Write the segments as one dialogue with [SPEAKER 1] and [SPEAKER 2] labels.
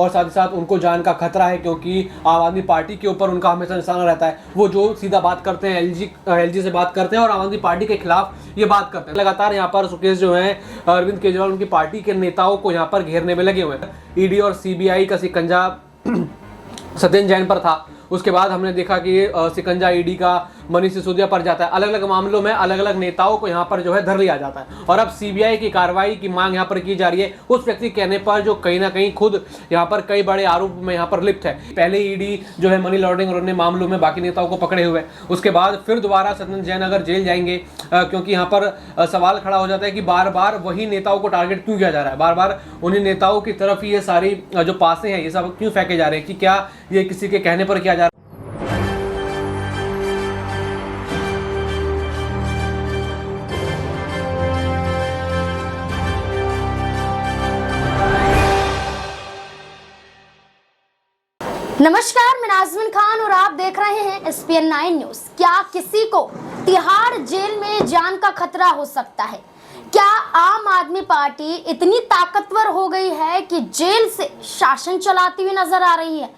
[SPEAKER 1] और साथ ही साथ उनको जान का खतरा है, क्योंकि आम आदमी पार्टी के ऊपर उनका हमेशा निशाना रहता है। वो जो सीधा बात करते हैं, एलजी से बात करते हैं और आम आदमी पार्टी के खिलाफ ये बात करते हैं। लगातार यहाँ पर सुकेश जो है अरविंद केजरीवाल उनकी पार्टी के नेताओं को यहाँ पर घेरने में लगे हुए हैं। ईडी और सीबीआई का शिकंजा सत्येंद्र जैन पर था, उसके बाद हमने देखा कि शिकंजा ईडी का मनीष सिसोदिया पर जाता है। अलग अलग मामलों में अलग अलग नेताओं को यहाँ पर जो है धर लिया जाता है और अब सीबीआई की कार्रवाई की मांग यहाँ पर की जा रही है उस व्यक्ति कहने पर जो कहीं ना कहीं खुद यहाँ पर कई बड़े आरोप में यहाँ पर लिप्त है। पहले ईडी जो है मनी लॉन्ड्रिंग और अन्य मामलों में बाकी नेताओं को पकड़े हुए, उसके बाद फिर दोबारा सत्येंद्र जैन अगर जेल जाएंगे, क्योंकि यहाँ पर सवाल खड़ा हो जाता है कि बार बार वही नेताओं को टारगेट क्यों किया जा रहा है, बार बार उन्हीं नेताओं की तरफ ही ये सारी जो पासे हैं ये सब क्यों फेंके जा रहे हैं, कि क्या ये किसी के कहने पर किया जा रहा है।
[SPEAKER 2] नमस्कार, मैं नाज़मीन खान और आप देख रहे हैं SPN 9 न्यूज। क्या किसी को तिहाड़ जेल में जान का खतरा हो सकता है? क्या आम आदमी पार्टी इतनी ताकतवर हो गई है कि जेल से शासन चलाती हुई नजर आ रही है?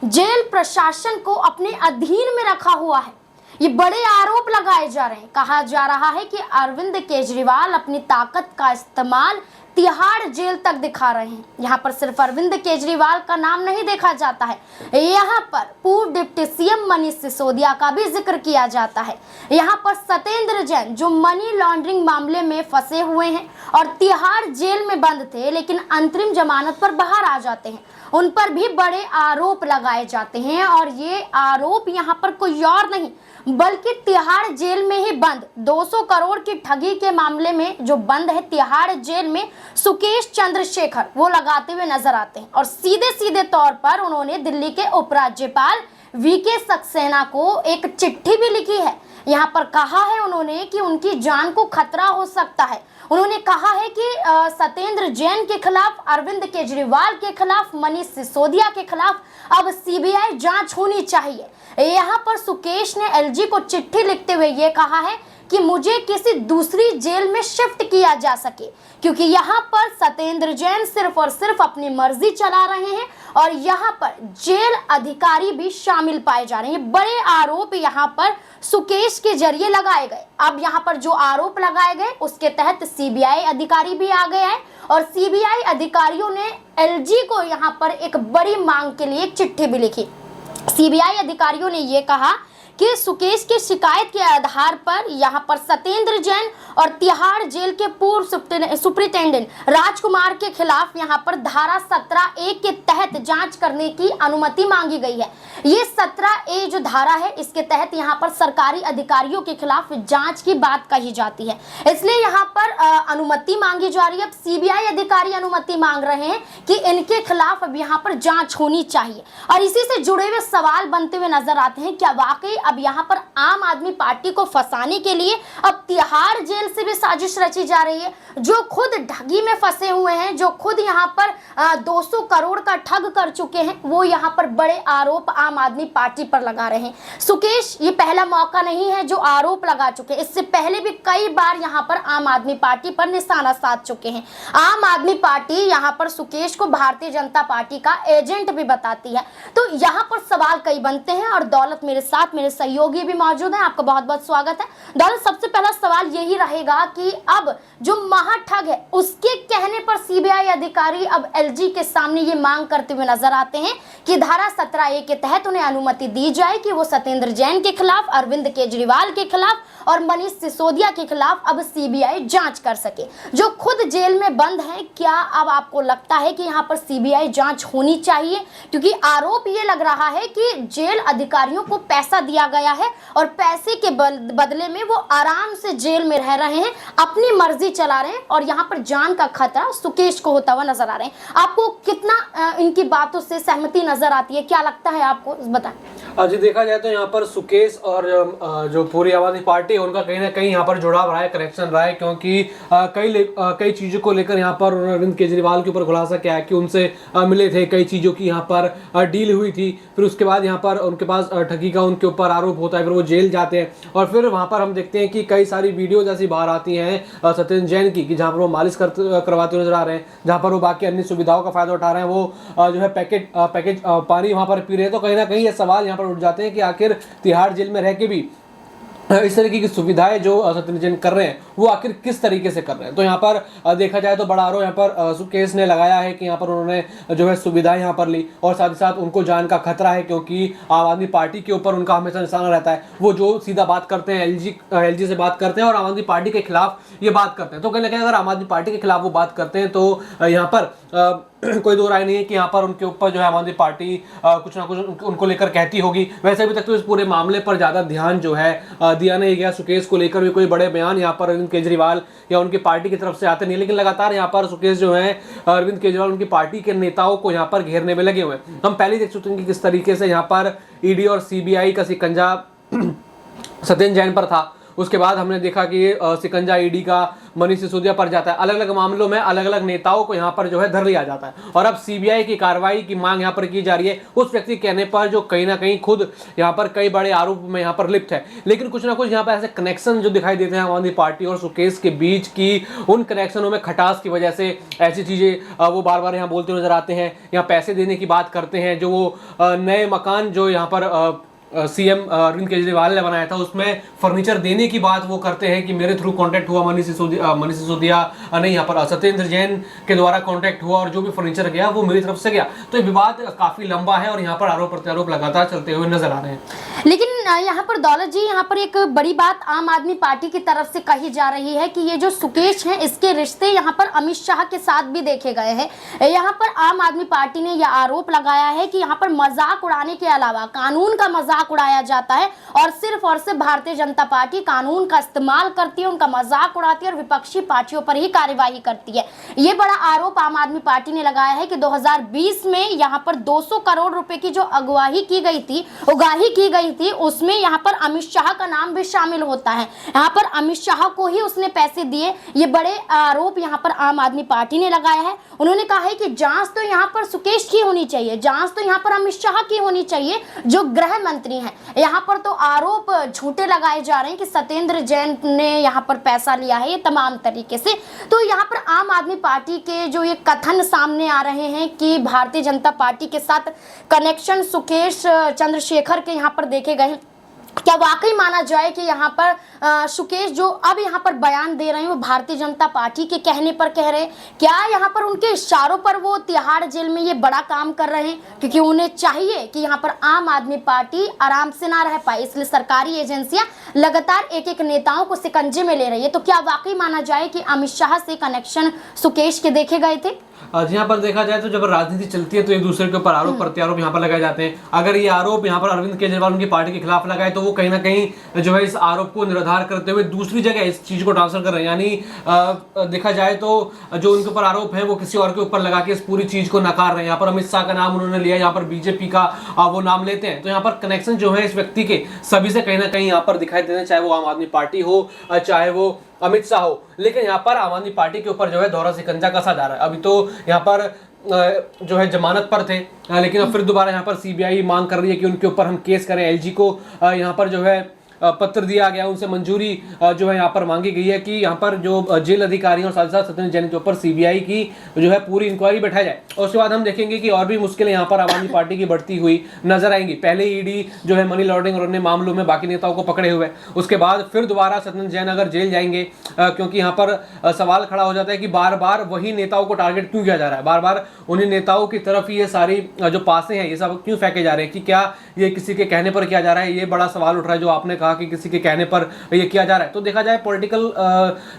[SPEAKER 2] जेल प्रशासन को अपने अधीन में रखा हुआ है। ये बड़े आरोप लगाए जा रहे हैं। कहा जा रहा है कि अरविंद केजरीवाल अपनी ताकत का इस्तेमाल तिहाड़ जेल तक दिखा रहे हैं। यहाँ पर सिर्फ अरविंद केजरीवाल का नाम नहीं देखा जाता है, यहाँ पर पूर्व डिप्टी सीएम मनीष सिसोदिया का भी जिक्र किया जाता है। यहाँ पर सत्येंद्र जैन जो मनी लॉन्ड्रिंग मामले में फंसे हुए हैं और तिहाड़ जेल में बंद थे लेकिन अंतरिम जमानत पर बाहर आ जाते हैं, उन पर भी बड़े आरोप लगाए जाते हैं। और ये आरोप यहाँ पर कोई और नहीं बल्कि तिहाड़ जेल में ही बंद 200 करोड़ की ठगी के मामले में जो बंद है तिहाड़ जेल में सुकेश चंद्रशेखर, वो लगाते हुए नजर आते हैं। और सीधे सीधे तौर पर उन्होंने दिल्ली के उपराज्यपाल वीके सक्सेना को एक चिट्ठी भी लिखी है। यहाँ पर कहा है उन्होंने कि उनकी जान को खतरा हो सकता है। उन्होंने कहा है कि सत्येंद्र जैन के खिलाफ, अरविंद केजरीवाल के खिलाफ, मनीष सिसोदिया के खिलाफ अब सीबीआई जांच होनी चाहिए। यहाँ पर सुकेश ने एलजी को चिट्ठी लिखते हुए ये कहा है कि मुझे किसी दूसरी जेल में शिफ्ट किया जा सके, क्योंकि यहाँ पर सत्येंद्र जैन सिर्फ और सिर्फ अपनी मर्जी चला रहे हैं और यहाँ पर जेल अधिकारी भी शामिल पाए जा रहे हैं। बड़े आरोप यहाँ पर सुकेश के जरिए लगाए गए। अब यहाँ पर जो आरोप लगाए गए उसके तहत सीबीआई अधिकारी भी आ गए हैं और सीबीआई अधिकारियों ने एलजी को यहाँ पर एक बड़ी मांग के लिए एक चिट्ठी भी लिखी। सीबीआई अधिकारियों ने ये कहा कि सुकेश की शिकायत के आधार पर यहाँ पर सत्येंद्र जैन और तिहाड़ जेल के पूर्व सुप्रिंटेंडेंट राजकुमार के खिलाफ यहाँ पर धारा 17A के तहत जांच करने की अनुमति मांगी गई है। ये 17A जो धारा है इसके तहत यहाँ पर सरकारी अधिकारियों के खिलाफ जांच की बात कही जाती है, इसलिए यहाँ पर अनुमति मांगी जा रही है। अब सीबीआई अधिकारी अनुमति मांग रहे हैं कि इनके खिलाफ अब यहाँ पर जांच होनी चाहिए और इसी से जुड़े हुए सवाल बनते हुए नजर आते हैं। क्या वाकई अब यहाँ पर आम आदमी पार्टी को फंसाने के लिए अब तिहाड़ जेल से भी साजिश रची जा रही है? जो खुद ठगी में फंसे हुए हैं, जो खुद यहाँ पर 200 करोड़ का ठग कर चुके हैं, वो यहाँ पर बड़े आरोप आम आदमी पार्टी पर लगा रहे हैं। सुकेश ये पहला मौका नहीं है जो आरोप लगा चुके हैं, इससे पहले भी कई बार यहाँ पर आम आदमी पार्टी पर निशाना साध चुके हैं। आम आदमी पार्टी यहाँ पर सुकेश को भारतीय जनता पार्टी का एजेंट भी बताती है। तो यहाँ पर सवाल कई बनते हैं और दौलत मेरे साथ, मेरे सहयोगी भी मौजूद है। आपका बहुत बहुत स्वागत है दौलत। सबसे पहला सवाल यही रहेगा कि अब जो महाठग है उसके कहने पर सीबीआई अधिकारी अब एलजी के सामने ये मांग करते हुए नजर आते हैं कि धारा 17A के तहत उन्हें अनुमति दी जाए कि वो सत्येंद्र जैन के खिलाफ, अरविंद केजरीवाल के खिलाफ और मनीष सिसोदिया के खिलाफ अब सीबीआई जांच कर सके, जो खुद जेल में बंद हैं। क्या अब आपको लगता है कि यहाँ पर सीबीआई जांच होनी चाहिए? क्योंकि आरोप ये लग रहा है कि जेल अधिकारियों को पैसा दिया गया है और पैसे के बदले में वो आराम से जेल में रह रहे हैं, अपनी मर्जी चला रहे हैं और यहाँ पर जान का खतरा सुकेश को होता हुआ नजर आ रहे हैं। आपको कितना इनकी बातों से सहमति नजर आती है? क्या लगता है आपको, बताएं।
[SPEAKER 1] जी देखा जाए तो यहाँ पर सुकेश और जो पूरी आम आदमी पार्टी है उनका कहीं ना कहीं यहाँ पर जुड़ाव रहा है, कनेक्शन रहा है, क्योंकि कई चीज़ों को लेकर यहाँ पर उन्होंने अरविंद केजरीवाल के ऊपर खुलासा किया है कि उनसे मिले थे, कई चीज़ों की यहाँ पर डील हुई थी। फिर उसके बाद यहाँ पर उनके पास ठगी का उनके ऊपर आरोप होता है, फिर वो जेल जाते हैं और फिर वहाँ पर हम देखते हैं कि कई सारी वीडियो जैसी बाहर आती हैं सत्येंद्र जैन की, कि जहाँ पर वो मालिश करवाते हुए नजर आ रहे हैं, जहाँ पर वो बाकी अन्य सुविधाओं का फायदा उठा रहे हैं, वो जो है पैकेज पानी वहाँ पर पी रहे हैं। तो कहीं ना कहीं ये सवाल यहाँ पर उठ जाते हैं कि आखिर तिहाड़ जेल में रह के भी इस तरीके की सुविधाएं जो सत्येंद्र जैन कर रहे हैं वो आखिर किस तरीके से कर रहे हैं। तो यहाँ पर देखा जाए तो बड़ा आरोप यहाँ पर सुकेश ने लगाया है कि यहाँ पर उन्होंने जो है सुविधाएं यहाँ पर ली और साथ ही साथ उनको जान का खतरा है, क्योंकि आम आदमी पार्टी के ऊपर उनका हमेशा निशाना रहता है। वो जो सीधा बात करते हैं एलजी से बात करते हैं और आम आदमी पार्टी के खिलाफ ये बात करते हैं। तो कहीं ना कहीं अगर आम आदमी पार्टी के खिलाफ वो बात करते हैं तो यहाँ पर कोई दो राय नहीं है कि यहाँ पर उनके ऊपर जो है आम आदमी पार्टी कुछ ना कुछ उनको लेकर कहती होगी। वैसे अभी तक तो इस पूरे मामले पर ज़्यादा ध्यान जो है दिया नहीं गया। सुकेश को लेकर भी कोई बड़े बयान यहाँ पर अरविंद केजरीवाल या उनकी पार्टी की तरफ से आते नहीं, लेकिन लगातार यहाँ पर सुकेश जो है अरविंद केजरीवाल उनकी पार्टी के नेताओं को यहाँ पर घेरने में लगे हुए हैं। हम पहले देख चुके हैं कि किस तरीके से यहाँ पर ईडी और सीबीआई का शिकंजा सत्येंद्र जैन पर था। उसके बाद हमने देखा कि शिकंजा ईडी का मनीष सिसोदिया पर जाता है। अलग अलग मामलों में अलग अलग नेताओं को यहाँ पर जो है धर लिया जाता है और अब सीबीआई की कार्रवाई की मांग यहाँ पर की जा रही है उस व्यक्ति के कहने पर जो कहीं ना कहीं खुद यहाँ पर कई बड़े आरोप में यहाँ पर लिप्त है। लेकिन कुछ ना कुछ यहाँ पर ऐसे कनेक्शन जो दिखाई देते हैं आम आदमी पार्टी और सुकेश के बीच की, उन कनेक्शनों में खटास की वजह से ऐसी चीज़ें वो बार बार यहाँ बोलते नजर आते हैं। यहाँ पैसे देने की बात करते हैं, जो वो नए मकान जो यहाँ पर सीएम अरविंद केजरीवाल ने बनाया था उसमें फर्नीचर देने की बात वो करते हैं कि मेरे थ्रू कांटेक्ट हुआ मनीष सिसोदिया नहीं, यहाँ पर सत्येंद्र जैन के द्वारा कांटेक्ट हुआ और जो भी फर्नीचर गया वो मेरी तरफ से गया। तो ये विवाद काफी लंबा है और यहाँ पर आरोप प्रत्यारोप लगातार चलते हुए नजर आ रहे हैं।
[SPEAKER 2] लेकिन यहाँ पर दौलत जी, यहाँ पर एक बड़ी बात आम आदमी पार्टी की तरफ से कही जा रही है कि ये जो सुकेश हैं इसके रिश्ते यहाँ पर अमित शाह के साथ भी देखे गए हैं। यहाँ पर आम आदमी पार्टी ने यह आरोप लगाया है कि यहाँ पर मजाक उड़ाने के अलावा कानून का मजाक उड़ाया जाता है और सिर्फ भारतीय जनता पार्टी कानून का इस्तेमाल करती है, उनका मजाक उड़ाती है और विपक्षी पार्टियों पर ही कार्यवाही करती है। ये बड़ा आरोप आम आदमी पार्टी ने लगाया है कि 2020 में यहाँ पर 200 करोड़ रुपए की जो उगाही की गई थी उसमें यहाँ पर अमित शाह का नाम भी शामिल होता है। यहाँ पर अमित शाह को ही उसने पैसे दिए। ये बड़े आरोप यहाँ पर आम आदमी पार्टी ने लगाया है। उन्होंने कहा है कि जांच तो यहाँ पर सुकेश की होनी चाहिए, जांच तो यहाँ पर अमित शाह की होनी चाहिए जो गृह मंत्री हैं। यहाँ पर तो आरोप झूठे लगाए जा रहे हैं कि सत्येंद्र जैन ने यहाँ पर पैसा लिया है, ये तमाम तरीके से। तो यहाँ पर आम आदमी पार्टी के जो ये कथन सामने आ रहे हैं कि भारतीय जनता पार्टी के साथ कनेक्शन सुकेश चंद्रशेखर के यहाँ पर देखे गए, क्या वाकई माना जाए कि यहाँ पर सुकेश जो अब यहाँ पर बयान दे रहे हैं वो भारतीय जनता पार्टी के कहने पर कह रहे हैं? क्या यहाँ पर उनके इशारों पर वो तिहाड़ जेल में ये बड़ा काम कर रहे हैं? क्योंकि उन्हें चाहिए कि यहाँ पर आम आदमी पार्टी आराम से ना रह पाए, इसलिए सरकारी एजेंसियां लगातार एक एक नेताओं को शिकंजे में ले रही है। तो क्या वाकई माना जाए कि अमित शाह से कनेक्शन सुकेश के देखे गए थे?
[SPEAKER 1] यहाँ पर देखा जाए तो जब राजनीति चलती है तो एक दूसरे के ऊपर आरोप प्रत्यारोप यहाँ पर लगाए जाते हैं। अगर ये आरोप यहाँ पर अरविंद केजरीवाल उनकी पार्टी के खिलाफ लगाए तो वो कहीं ना कहीं जो है इस आरोप को निराधार करते हुए दूसरी जगह इस चीज को ट्रांसफर कर रहे हैं। यानी देखा जाए तो जो उनके ऊपर आरोप है वो किसी और के ऊपर लगा के इस पूरी चीज को नकार रहे हैं। यहाँ पर अमित शाह का नाम उन्होंने लिया, यहाँ पर बीजेपी का वो नाम लेते हैं। तो यहाँ पर कनेक्शन जो है इस व्यक्ति के सभी से कहीं ना कहीं यहाँ पर दिखाई देते हैं, चाहे वो आम आदमी पार्टी हो चाहे वो अमित शाह हो। लेकिन यहाँ पर आम आदमी पार्टी के ऊपर जो है दोहरा शिकंजा कसा जा रहा है। अभी तो यहाँ पर जो है जमानत पर थे, लेकिन अब फिर दोबारा यहाँ पर सीबीआई मांग कर रही है कि उनके ऊपर हम केस करें। एलजी को यहाँ पर जो है पत्र दिया गया, उनसे मंजूरी जो है यहाँ पर मांगी गई है कि यहाँ पर जो जेल अधिकारी और साथ ही साथ सत्येंद्र जैन के ऊपर सीबीआई की जो है पूरी इंक्वायरी बैठाई जाए। और उसके बाद हम देखेंगे कि और भी मुश्किलें यहाँ पर आम आदमी पार्टी की बढ़ती हुई नजर आएंगी। पहले ईडी जो है मनी लॉन्ड्रिंग और अन्य मामलों में बाकी नेताओं को पकड़े हुए, उसके बाद फिर दोबारा सत्येंद्र जैन अगर जेल जाएंगे, क्योंकि यहाँ पर सवाल खड़ा हो जाता है कि बार बार वही नेताओं को टारगेट क्यों किया जा रहा है, बार बार उन्हीं नेताओं की तरफ ही ये सारी जो पासे हैं ये सब क्यों फेंके जा रहे हैं, कि क्या ये किसी के कहने पर किया जा रहा है? ये बड़ा सवाल उठ रहा है जो आपने कहा कि किसी के कहने पर ये किया जा रहा है। तो देखा जाए पॉलिटिकल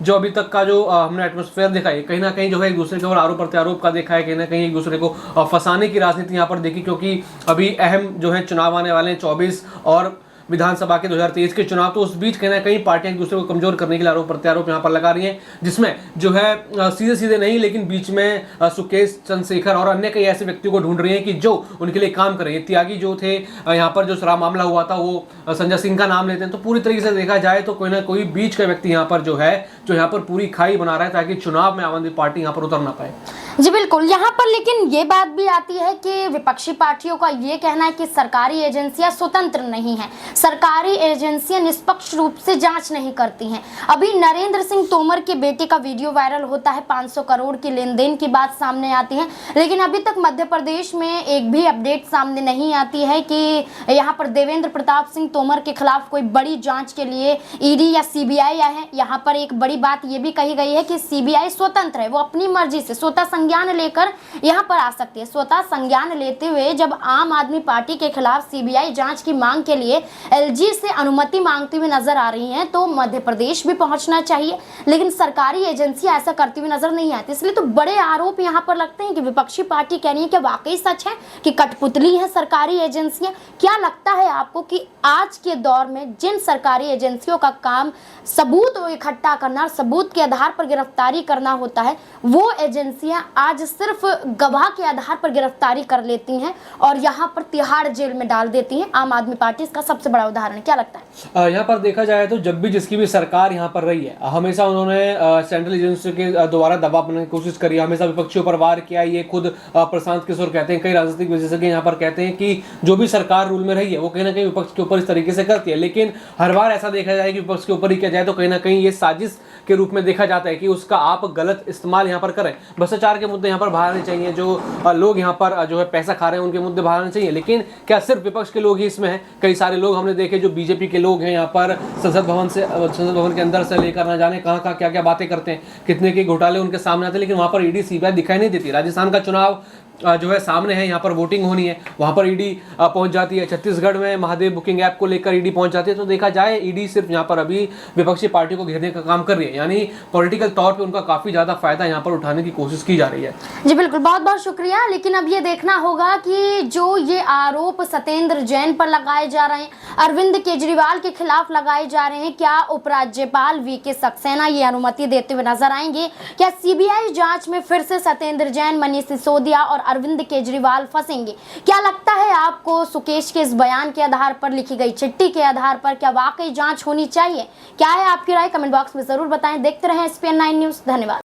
[SPEAKER 1] जो अभी तक का जो हमने एटमॉस्फेयर देखा है कहीं ना कहीं जो है एक दूसरे के ऊपर आरोप प्रत्यारोप का देखा है, कहीं ना कहीं एक दूसरे को फंसाने की राजनीति यहाँ पर देखी, क्योंकि अभी अहम जो है चुनाव आने वाले हैं 24 और विधानसभा के 2023 के चुनाव। तो उस बीच कहीं ना कहीं पार्टियां एक दूसरे को कमजोर करने के लिए आरोप प्रत्यारोप यहाँ पर लगा रही हैं, जिसमें जो है सीधे सीधे नहीं लेकिन बीच में सुकेश, चंद्रशेखर और अन्य कई ऐसे व्यक्तियों को ढूंढ रही हैं कि जो उनके लिए काम करें। त्यागी जो थे यहाँ पर जो शराब मामला हुआ था वो संजय सिंह का नाम लेते हैं। तो पूरी तरीके से देखा जाए तो कोई ना कोई बीच का व्यक्ति यहाँ पर जो है जो यहाँ पर पूरी खाई बना रहा है ताकि चुनाव में आम आदमी पार्टी यहाँ पर उतर ना पाए।
[SPEAKER 2] जी बिल्कुल, यहाँ पर लेकिन ये बात भी आती है कि विपक्षी पार्टियों का ये कहना है कि सरकारी एजेंसियां स्वतंत्र नहीं हैं, सरकारी एजेंसियां निष्पक्ष रूप से जांच नहीं करती हैं। अभी नरेंद्र सिंह तोमर के बेटे का वीडियो वायरल होता है, 500 करोड़ की लेन देन की बात सामने आती है, लेकिन अभी तक मध्य प्रदेश में एक भी अपडेट सामने नहीं आती है कि यहाँ पर देवेंद्र प्रताप सिंह तोमर के खिलाफ कोई बड़ी जाँच के लिए ईडी या सीबीआई आए हैं। यहाँ पर एक बड़ी बात ये भी कही गई है कि सीबीआई स्वतंत्र है, वो अपनी मर्जी से स्वतः संज्ञान लेकर यहां पर आ सकती है। स्वतः संज्ञान लेते हुए जब आम आदमी पार्टी के खिलाफ सीबीआई जांच की मांग के लिए एलजी से अनुमति मांगती हुई नजर आ रही हैं, तो मध्य प्रदेश भी पहुंचना चाहिए, लेकिन सरकारी एजेंसी ऐसा करती हुई नजर नहीं आती। इसलिए तो बड़े आरोप यहां पर लगते हैं कि विपक्षी पार्टी कह रही है कि वाकई सच है कि कठपुतली है सरकारी एजेंसियां। क्या लगता है आपको कि आज के दौर में जिन सरकारी एजेंसियों का काम सबूत इकट्ठा करना, सबूत के आधार पर गिरफ्तारी करना होता है, वो एजेंसियां आज सिर्फ गवाह के आधार पर गिरफ्तारी कर लेती हैं और यहाँ पर तिहाड़ जेल में डाल देती हैं। आम आदमी पार्टी इसका सबसे बड़ा उदाहरण, क्या लगता है?
[SPEAKER 1] यहाँ पर देखा जाए तो जब भी जिसकी भी सरकार यहाँ पर रही है, हमेशा उन्होंने सेंट्रल एजेंसी के द्वारा दबाव बनाने की कोशिश करी, हमेशा विपक्षियों पर वार किया। ये खुद प्रशांत किशोर कहते हैं, कई राजनीतिक विशेषज्ञ यहाँ पर कहते हैं कि जो भी सरकार रूल में रही है वो कहीं ना कहीं विपक्ष के ऊपर इस तरीके से करती है। लेकिन हर बार ऐसा देखा जाए कि विपक्ष के ऊपर ही किया जाए तो कहीं ना कहीं ये साजिश के रूप में देखा जाता है कि उसका आप गलत इस्तेमाल यहाँ पर करें। भ्रष्टाचार के मुद्दे यहाँ पर बाहर आने चाहिए, जो लोग यहाँ पर जो है पैसा खा रहे हैं उनके मुद्दे बाहर आने चाहिए। लेकिन क्या सिर्फ विपक्ष के लोग ही इसमें हैं? कई सारे लोग हमने देखे जो बीजेपी के लोग हैं यहाँ पर संसद भवन के अंदर से लेकर ना जाने कहाँ क्या क्या बातें करते हैं, कितने के घोटाले उनके सामने आते हैं, लेकिन वहाँ पर ईडी सीबीआई दिखाई नहीं देती। राजस्थान का चुनाव जो है सामने है, यहाँ पर वोटिंग होनी है, वहाँ पर ईडी पहुँच जाती है। छत्तीसगढ़ में महादेव बुकिंग ऐप को लेकर ईडी पहुँच जाती है। तो देखा जाए ईडी सिर्फ यहाँ पर अभी विपक्षी पार्टी को घेरने का काम कर रही है, यानी पॉलिटिकल तौर पे उनका काफ़ी ज़्यादा फायदा यहाँ पर उठाने की कोशिश की जा रही है।
[SPEAKER 2] जी बिल्कुल, बहुत बहुत शुक्रिया। लेकिन अब ये देखना होगा कि जो ये आरोप सत्येंद्र जैन पर लगाए जा रहे हैं, अरविंद केजरीवाल के खिलाफ लगाए जा रहे हैं, क्या उपराज्यपाल वीके सक्सेना ये अनुमति देते हुए नजर आएंगे? क्या सीबीआई जांच में फिर से सत्येंद्र जैन, मनीष सिसोदिया और अरविंद केजरीवाल फंसेंगे? क्या लगता है आपको सुकेश के इस बयान के आधार पर, लिखी गई चिट्ठी के आधार पर, क्या वाकई जांच होनी चाहिए? क्या है आपकी राय? कमेंट बॉक्स में जरूर बताएं। देखते रहें SPN9 न्यूज़। धन्यवाद।